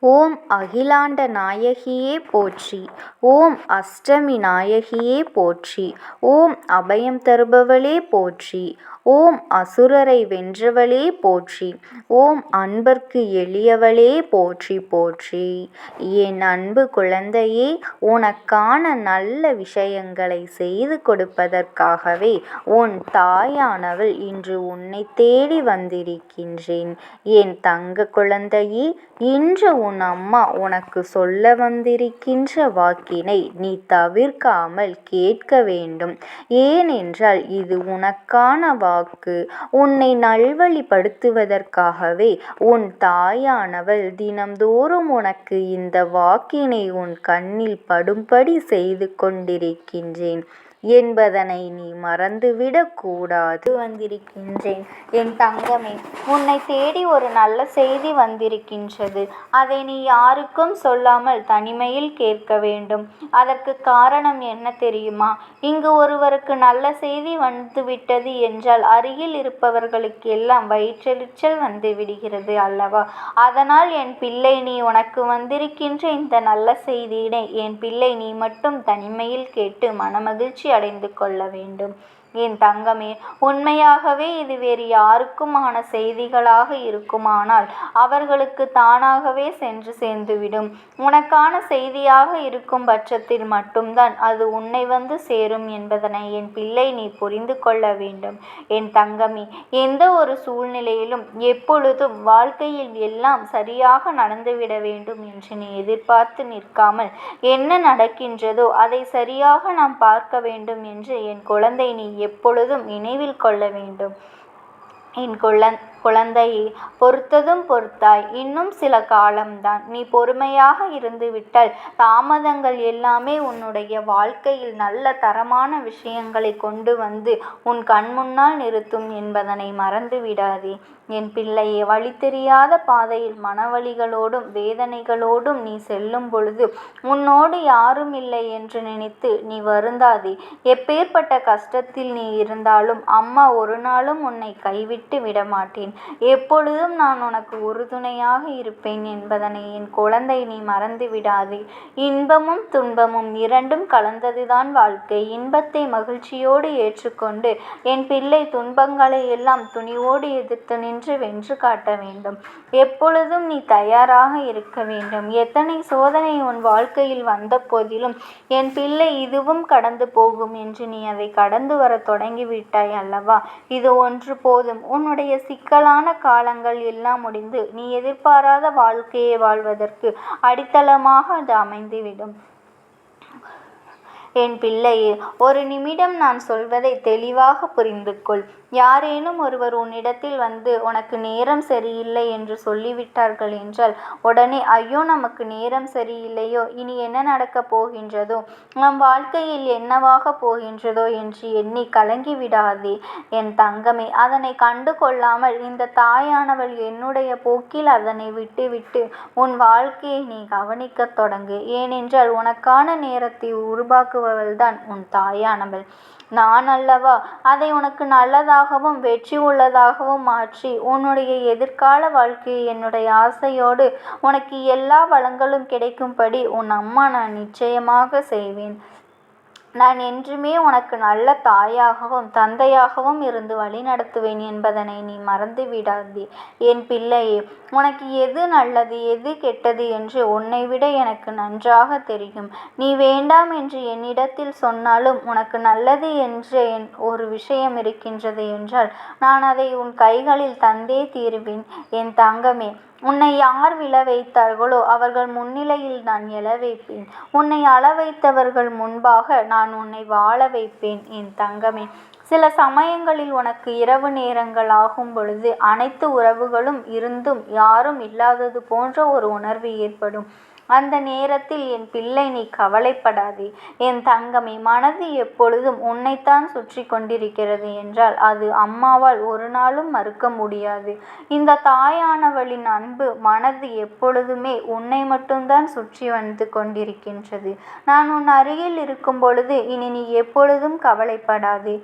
ஓம் அகிலாண்ட நாயகியே போற்றி. ஓம் அஷ்டமி நாயகியே போற்றி. ஓம் அபயம் தருபவளே போற்றி. ஓம் அசுரரை வென்றவளே போற்றி. ஓம் அன்பர்க்கு எளியவளே போற்றி போற்றி. என் அன்பு குழந்தையே, உனக்கான நல்ல விஷயங்களை செய்து கொடுப்பதற்காகவே உன் தாயானவள் இன்று உன்னை தேடி வந்திருக்கின்றேன். என் தங்க குழந்தையே, இன்று உன் அம்மா உனக்கு சொல்ல வந்திருக்கின்ற வாக்கினை நீ தவிர்க்காமல் கேட்க வேண்டும். ஏனென்றால் இது உனக்கான வாக்கு. உன்னை நல்வழிப்படுத்துவதற்காகவே உன் தாயானவள் தினம்தோறும் உனக்கு இந்த வாக்கினை உன் கண்ணில் படும்படி செய்து கொண்டிருக்கின்றேன் என்பதனை நீ மறந்துவிடக் கூடாது. வந்திருக்கின்றேன் என் தங்கமே, உன்னை தேடி ஒரு நல்ல செய்தி வந்திருக்கின்றது. அதை நீ யாருக்கும் சொல்லாமல் தனிமையில் கேட்க வேண்டும். அதற்கு காரணம் என்ன தெரியுமா? இங்கு ஒருவருக்கு நல்ல செய்தி வந்துவிட்டது என்றால் அருகில் இருப்பவர்களுக்கு எல்லாம் வயிற்றெரிச்சல் வந்து விடுகிறது அல்லவா? அதனால் என் பிள்ளை, நீ உனக்கு வந்திருக்கின்ற இந்த நல்ல செய்தியினை என் பிள்ளை நீ மட்டும் தனிமையில் கேட்டு மனமகிழ்ச்சி அடைந்து கொள்ள வேண்டும். என் தங்கமே, உண்மையாகவே இது வேறு யாருக்குமான செய்திகளாக இருக்குமானால் அவர்களுக்கு தானாகவே சென்று சேர்ந்துவிடும். உனக்கான செய்தியாக இருக்கும் பட்சத்தில் மட்டும்தான் அது உன்னை வந்து சேரும் என்பதனை என் பிள்ளை நீ புரிந்து கொள்ள வேண்டும். என் தங்கமே, எந்த ஒரு சூழ்நிலையிலும் எப்பொழுதும் வாழ்க்கையில் எல்லாம் சரியாக நடந்துவிட வேண்டும் என்று நீ எதிர்பார்த்து நிற்காமல் என்ன நடக்கின்றதோ அதை சரியாக நாம் பார்க்க வேண்டும் என்று என் குழந்தை நீ எப்பொழுதும் நினைவில் கொள்ள வேண்டும். என் குழந்தையே, பொறுத்ததும் பொறுத்தாய். இன்னும் சில காலம்தான். நீ பொறுமையாக இருந்துவிட்டால் தாமதங்கள் எல்லாமே உன்னுடைய வாழ்க்கையில் நல்ல தரமான விஷயங்களை கொண்டு வந்து உன் கண் முன்னால் நிறுத்தும் என்பதனை மறந்து விடாதே. என் பிள்ளையே, வழி தெரியாத பாதையில் மனவலிகளோடும் வேதனைகளோடும் நீ செல்லும் பொழுது உன்னோடு யாரும் இல்லை என்று நினைத்து நீ வருந்தாதே. எப்பேற்பட்ட கஷ்டத்தில் நீ இருந்தாலும் அம்மா ஒரு நாளும் உன்னை கைவிட்டு விடமாட்டேன். எப்பொழுதும் நான் உனக்கு உறுதுணையாக இருப்பேன் என்பதனை என் குழந்தை நீ மறந்து விடாதே. இன்பமும் துன்பமும் இரண்டும் கலந்ததுதான் வாழ்க்கை. இன்பத்தை மகிழ்ச்சியோடு ஏற்றுக்கொண்டு என் பிள்ளை துன்பங்களை எல்லாம் துணிவோடு எதிர்த்து நின்று வென்று காட்ட வேண்டும். எப்பொழுதும் நீ தயாராக இருக்க வேண்டும். எத்தனை சோதனை உன் வாழ்க்கையில் வந்த போதிலும் என் பிள்ளை இதுவும் கடந்து போகும் என்று நீ அதை கடந்து வர தொடங்கிவிட்டாய் அல்லவா? இது ஒன்று போதும். உன்னுடைய சிக்கலான காலங்கள் எல்லாம் முடிந்து நீ எதிர்பாராத வாழ்க்கையை வாழ்வதற்கு அடித்தளமாக அது அமைந்துவிடும். என் பிள்ளையே, ஒரு நிமிடம் நான் சொல்வதை தெளிவாக புரிந்து கொள். யாரேனும் ஒருவர் உன்னிடத்தில் வந்து உனக்கு நேரம் சரியில்லை என்று சொல்லிவிட்டார்கள் என்றால் உடனே ஐயோ, நமக்கு நேரம் சரியில்லையோ, இனி என்ன நடக்கப் போகின்றதோ, நம் வாழ்க்கையில் என்னவாக போகின்றதோ என்று எண்ணி கலங்கி விடாதே என் தங்கமே. அதனை கண்டு கொள்ளாமல் இந்த தாயானவள் என்னுடைய போக்கில் அதனை விட்டுவிட்டு உன் வாழ்க்கையை நீ கவனிக்க தொடங்கு. ஏனென்றால் உனக்கான நேரத்தை உருவாக்குபவள்தான் உன் தாயானவள். நான் அல்லவா அதை உனக்கு நல்லதாகவும் வெற்றி உள்ளதாகவும் மாற்றி உன்னுடைய எதிர்கால வாழ்க்கையை என்னுடைய ஆசையோடு உனக்கு எல்லா வளங்களும் கிடைக்கும்படி உன் அம்மா நான் நிச்சயமாக செய்வேன். நான் என்றுமே உனக்கு நல்ல தாயாகவும் தந்தையாகவும் இருந்து வழிநடத்துவேன் என்பதனை நீ மறந்து விடாதே என் பிள்ளையே. உனக்கு எது நல்லது எது கெட்டது என்று உன்னை விட எனக்கு நன்றாக தெரியும். நீ வேண்டாம் என்று என்னிடத்தில் சொன்னாலும் உனக்கு நல்லது என்று ஒரு விஷயம் இருக்கின்றது என்றால் நான் அதை உன் கைகளில் தந்தே தீருவேன் என் தங்கமே. உன்னை யார் விழ வைத்தார்களோ அவர்கள் முன்னிலையில் நான் எழ வைப்பேன். உன்னை அள வைத்தவர்கள் முன்பாக நான் உன்னை வாழ வைப்பேன் என் தங்கமே. சில சமயங்களில் உனக்கு இரவு நேரங்கள் ஆகும் பொழுது அனைத்து உறவுகளும் இருந்தும் யாரும் இல்லாதது போன்ற ஒரு உணர்வு ஏற்படும். அந்த நேரத்தில் என் பிள்ளை நீ கவலைப்படாதே என் தங்கமே. மனது எப்பொழுதும் உன்னைத்தான் சுற்றி கொண்டிருக்கிறது என்றால் அது அம்மாவால் ஒரு நாளும் மறுக்க முடியாது. இந்த தாயானவளின் அன்பு மனது எப்பொழுதுமே உன்னை மட்டும்தான் சுற்றி வந்து கொண்டிருக்கின்றது. நான் உன் அருகில் இருக்கும் பொழுது இனி நீ எப்பொழுதும் கவலைப்படாதே.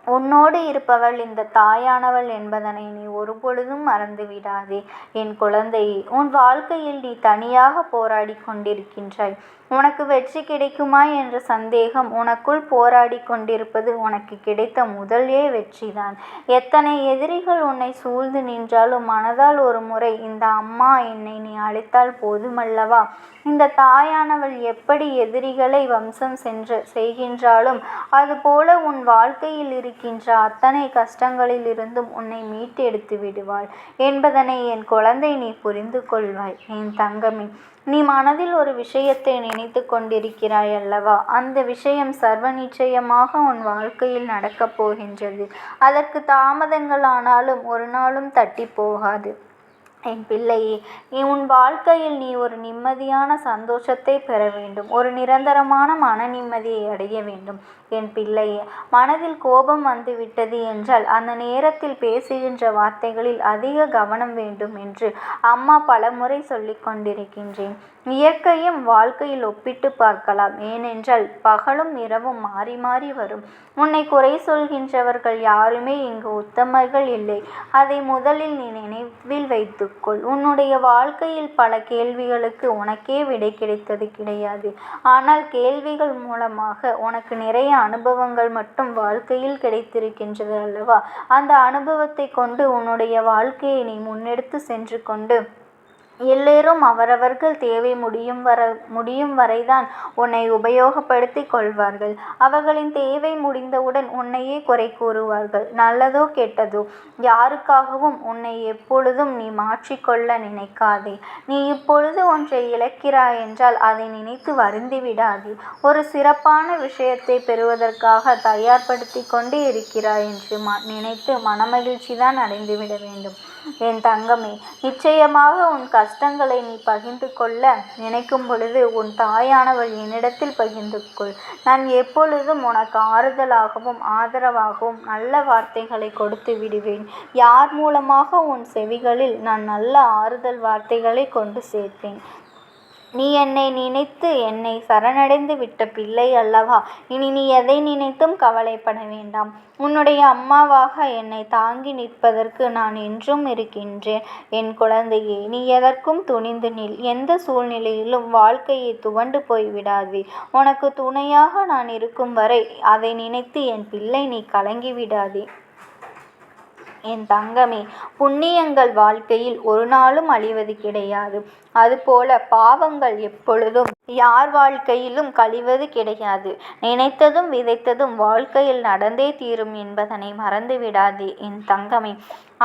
உன்னோடு இருப்பவள் இந்த தாயானவள் என்பதனை நீ ஒருபொழுதும் மறந்து விடாதே. என் குழந்தையே, உன் வாழ்க்கையில் நீ தனியாக போராடி கொண்டிருக்கின்றாய். உனக்கு வெற்றி கிடைக்குமா என்ற சந்தேகம் உனக்குள் போராடி கொண்டிருப்பது உனக்கு கிடைத்த முதலே வெற்றிதான். எத்தனை எதிரிகள் உன்னை சூழ்ந்து நின்றாலும் மனதால் ஒரு முறை இந்த அம்மா என்னை நீ அழைத்தால் போதுமல்லவா? இந்த தாயானவள் எப்படி எதிரிகளை வம்சம் செய்கின்றாலும் அதுபோல உன் வாழ்க்கையில் இருக்கின்ற அத்தனை கஷ்டங்களில் இருந்தும் உன்னை மீட்டு எடுத்து விடுவாள் என்பதனை என் குழந்தை நீ புரிந்து கொள்வாய். என் தங்கமே, நீ மனதில் ஒரு விஷயத்தை நினைத்து கொண்டிருக்கிறாய் அல்லவா? அந்த விஷயம் சர்வ நிச்சயமாக உன் வாழ்க்கையில் நடக்கப் போகின்றது. அதற்கு தாமதங்கள் ஆனாலும் ஒரு நாளும் தட்டி போகாது. என் பிள்ளையே, உன் வாழ்க்கையில் நீ ஒரு நிம்மதியான சந்தோஷத்தை பெற வேண்டும். ஒரு நிரந்தரமான மன நிம்மதியை அடைய வேண்டும். என் பிள்ளையே, மனதில் கோபம் வந்துவிட்டது என்றால் அந்த நேரத்தில் பேசுகின்ற வார்த்தைகளில் அதிக கவனம் வேண்டும் என்று அம்மா பலமுறை சொல்லிக் கொண்டிருக்கின்றேன். இயற்கையும் வாழ்க்கையில் ஒப்பிட்டு பார்க்கலாம். ஏனென்றால் பகலும் இரவும் மாறி மாறி வரும். உன்னை குறை சொல்கின்றவர்கள் யாருமே இங்கு உத்தமர்கள் இல்லை. அதை முதலில் நீ நினைவில் வைத்துக்கொள். உன்னுடைய வாழ்க்கையில் பல கேள்விகளுக்கு உனக்கே விடை கிடைத்தது கிடையாது. ஆனால் கேள்விகள் மூலமாக உனக்கு நிறைய அனுபவங்கள் மட்டும் வாழ்க்கையில் கிடைத்திருக்கின்றது அல்லவா? அந்த அனுபவத்தை கொண்டு உன்னுடைய வாழ்க்கையை நீ முன்னெடுத்து சென்று கொண்டு எல்லோரும் அவரவர்கள் தேவை முடியும் வரைதான் உன்னை உபயோகப்படுத்தி கொள்வார்கள். அவர்களின் தேவை முடிந்தவுடன் உன்னையே குறை கூறுவார்கள். நல்லதோ கெட்டதோ யாருக்காகவும் உன்னை எப்பொழுதும் நீ மாற்றிக்கொள்ள நினைக்காதே. நீ இப்பொழுது ஒன்றை இழக்கிறாய் என்றால் அதை நினைத்து வருந்தி விடாதே. ஒரு சிறப்பான விஷயத்தை பெறுவதற்காக தயார்படுத்தி கொண்டே இருக்கிறாய் என்று நினைத்து மனமகிழ்ச்சிதான் அடைந்துவிட வேண்டும். என் தங்கமே, நிச்சயமாக உன் கஷ்டங்களை நீ பகிர்ந்து கொள்ள நினைக்கும் பொழுது உன் தாயானவள் என்னிடத்தில் பகிர்ந்து கொள். நான் எப்பொழுதும் உனக்கு ஆறுதலாகவும் ஆதரவாகவும் நல்ல வார்த்தைகளை கொடுத்து விடுவேன். யார் மூலமாக உன் செவிகளில் நான் நல்ல ஆறுதல் வார்த்தைகளை கொண்டு சேர்ப்பேன். நீ என்னை நினைத்து என்னை சரணடைந்து விட்ட பிள்ளை அல்லவா? இனி நீ எதை நினைத்தும் கவலைப்பட வேண்டாம். உன்னுடைய அம்மாவாக என்னை தாங்கி நிற்பதற்கு நான் என்றும் இருக்கின்றேன். என் குழந்தையே, நீ எதற்கும் துணிந்து நில். எந்த சூழ்நிலையிலும் வாழ்க்கையை துவண்டு போய்விடாதே. உனக்கு துணையாக நான் இருக்கும் வரை அதை நினைத்து என் பிள்ளை நீ கலங்கி விடாதே. என் தங்கமே, புண்ணியங்கள் வாழ்க்கையில் ஒரு நாளும் அழிவது கிடையாது. அதுபோல பாவங்கள் எப்பொழுதும் யார் வாழ்க்கையிலும் கழிவது கிடையாது. நினைத்ததும் விதைத்ததும் வாழ்க்கையில் நடந்தே தீரும் என்பதனை மறந்து விடாதே. என் தங்கமே,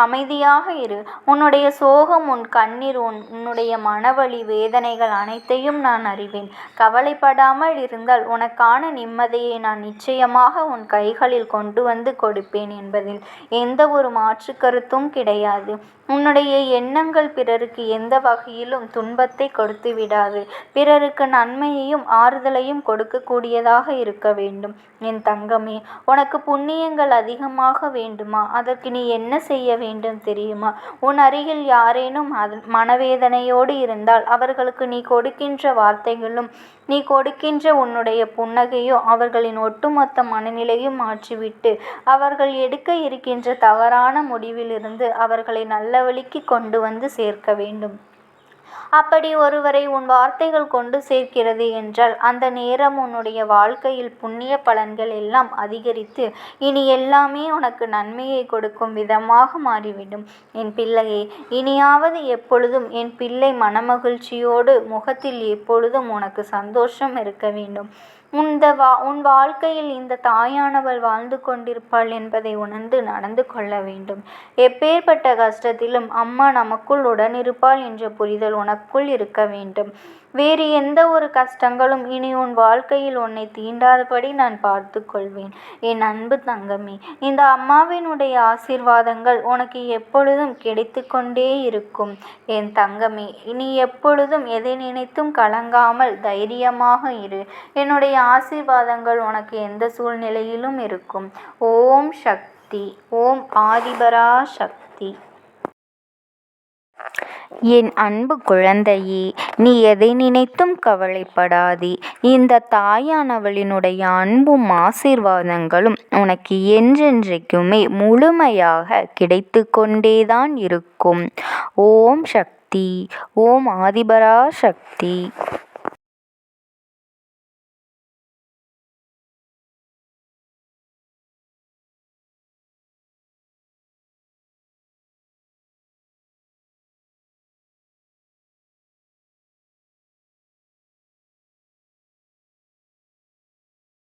அமைதியாக இரு. உன்னுடைய சோகம், உன் கண்ணீர், உன்னுடைய மனவலி, வேதனைகள் அனைத்தையும் நான் அறிவேன். கவலைப்படாமல் இருந்தால் உனக்கான நிம்மதியை நான் நிச்சயமாக உன் கைகளில் கொண்டு வந்து கொடுப்பேன் என்பதில் எந்த ஒரு மாற்று கருத்தும் கிடையாது. உன்னுடைய எண்ணங்கள் பிறருக்கு எந்த வகையிலும் துன்பத்தை கொடுத்து விடாது. பிறருக்கு நன்மையையும் ஆறுதலையும் கொடுக்கக்கூடியதாக இருக்க வேண்டும். என் தங்கமே, உனக்கு புண்ணியங்கள் அதிகமாக வேண்டுமா? அதற்கு நீ என்ன செய்ய வேண்டும் தெரியுமா? உன் அருகில் யாரேனும் மனவேதனையோடு இருந்தால் அவர்களுக்கு நீ கொடுக்கின்ற வார்த்தைகளும் நீ கொடுக்கின்ற உன்னுடைய புன்னகையும் அவர்களின் ஒட்டுமொத்த மனநிலையும் மாற்றிவிட்டு அவர்கள் எடுக்க இருக்கின்ற தவறான முடிவிலிருந்து அவர்களை நல்ல வழிக்கு கொண்டு வந்து சேர்க்க வேண்டும். அப்படி ஒருவரை உன் வார்த்தைகள் கொண்டு சேர்க்கிறது என்றால் அந்த நேரம் உன்னுடைய வாழ்க்கையில் புண்ணிய பலன்கள் எல்லாம் அதிகரித்து இனி எல்லாமே உனக்கு நன்மையை கொடுக்கும் விதமாக மாறிவிடும். என் பிள்ளையே, இனியாவது எப்பொழுதும் என் பிள்ளை மனமகிழ்ச்சியோடு முகத்தில் எப்பொழுதும் உனக்கு சந்தோஷம் இருக்க வேண்டும். உன் வாழ்க்கையில் இந்த தாயானவள் வாழ்ந்து கொண்டிருப்பாள் என்பதை உணர்ந்து நடந்து கொள்ள வேண்டும். எப்பேற்பட்ட கஷ்டத்திலும் அம்மா நமக்குள் உடனிருப்பாள் என்ற புரிதல் உனக்குள் இருக்க வேண்டும். வேறு எந்த ஒரு கஷ்டங்களும் இனி உன் வாழ்க்கையில் உன்னை தீண்டாதபடி நான் பார்த்து கொள்வேன். என் அன்பு தங்கமே, இந்த அம்மாவினுடைய ஆசீர்வாதங்கள் உனக்கு எப்பொழுதும் கிடைத்து கொண்டே இருக்கும். என் தங்கமே, இனி எப்பொழுதும் எதை நினைத்தும் கலங்காமல் தைரியமாக இரு. என்னுடைய ஆசீர்வாதங்கள் உனக்கு எந்த சூழ்நிலையிலும் இருக்கும். ஓம் சக்தி. ஓம் ஆதிபரா சக்தி. என் அன்பு குழந்தையே, நீ எதை நினைத்தும் கவலைப்படாதே. இந்த தாயானவளினுடைய அன்பும் ஆசீர்வாதங்களும் உனக்கு என்றென்றைக்குமே முழுமையாக கிடைத்து கொண்டேதான் இருக்கும். ஓம் சக்தி. ஓம் ஆதிபரா சக்தி.